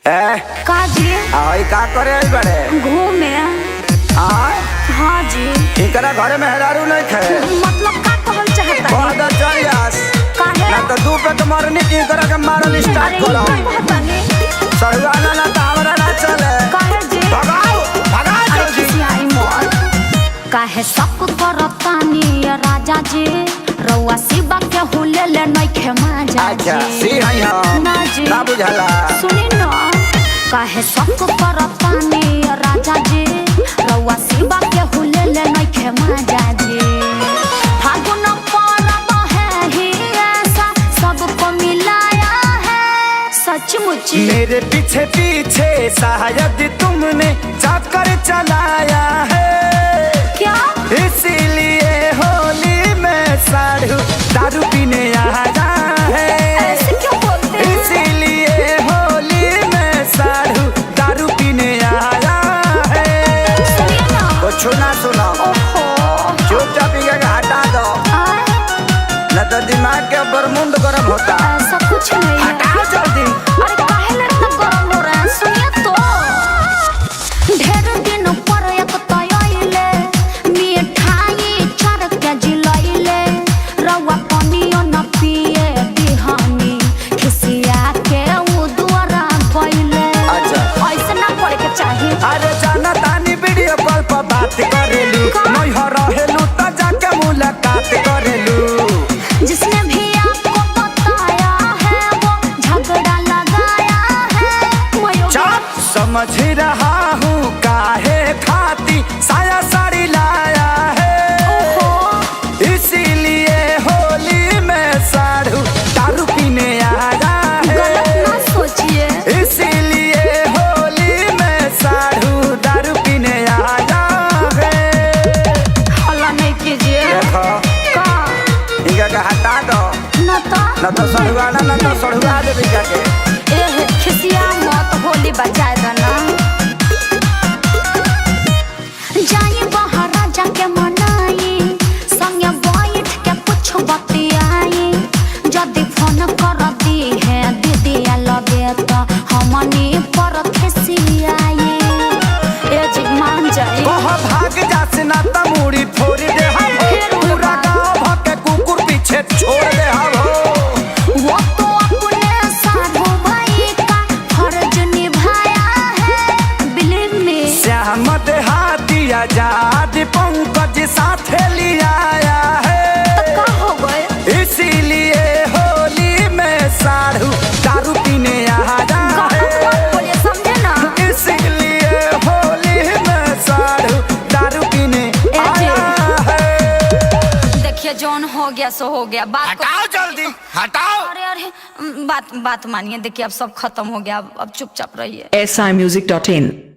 काजी आई का करे आई बड़े घूमे। हाँ जी। इकरा घर में हेरारू नहीं थे। मतलब का कहल चाहता है? बहुत अच्छा यास। काहे? ना तो दू पे तो मरनी की इकरा के मारल स्टार्ट करो। सड़ुआना ना तो हमरा ना चले। काहे जी? भगाओ भगाओ जल्दी। किसी आई मोर। काहे सब करतानी राजा जी रउआ शिवा के हुले ले नइखे माजा जी। अच्छा सी हई हां ना जी ना बुझला। सुनी ना काहे सब करतानी राजा जी रउआ शिवा के हुले ले नइखे माजा जी। फागुन परब है ही ऐसा सबको मिलाया है सचमुच। मेरे पीछे पीछे शायद तुमने जाकर चलाया है। क्या? इसीलिए होली में साढ़ू दारू पीने आया है। ऐसे क्यों बोलते हैं? इसीलिए होली में साढ़ू दारू पीने आया है। सुनिए ना। कुछ ना सुनो। ओहो। चुपचाप हटा दो न तो दिमाग के बरमुंड गर्म होता। ऐसा कुछ नहीं है। हटाओ जल्दी। अरे काहे ले इतना गरम हो रहा है? सुनिए तो ढेर दिन पर एक तयले मिठाई चार के जिलैले रउआ पानियो न पिए दिहानी खिसिया के उ दुआरा गइले। अच्छा ऐसे ना करे के चाहिए। अरे जाना तानी वीडियो कॉल पर बात करेलू नहीं हो रहेलू तो जाके मुलाकात करेलू। जिसने भी आपको बताया है वो झगड़ा लगाया है। चुप समझ रहा हूँ काहे खाती साया साड़ी लाया है। इसीलिए होली में साढ़ू दारू पीने आया है। गलत ना सोचिए। इसीलिए होली में साढ़ू दारू पीने आया है। हल्ला नहीं कीजिए। देखो का इनका के हटा दो न तो सड़ुआना न तो सड़ुआ दे इनका के। एह खिसिया मत होली बजाए देना। जाई बाहर राजा के मनाई संगे बैठ के कुछ बतियाई जदी फोन कर दी है दीदी लगे तो हमनी पर खिसियाई। ए जी मान जाई। वह भाग जासे ना त मुड़ी फोड़ दे हम पूरा गांव भके कुकुर पीछे छोड़ दे हम। वो तो अपने साधु भाई का फर्ज निभाया है बिलीव मी। श्याम देहाती आजाद पंकज साथे लिया आया है। का हो गए? इसीलिए होली में साढ़ू दारू पीने आया है। समझे ना। इसीलिए होली में साढ़ू दारू पीने आया है। देखिए जौन हो गया सो हो गया। बात हटाओ जल्दी हटाओ। अरे अरे बात मानिए। देखिए अब सब खत्म हो गया। अब चुपचाप रहिए। simusic.in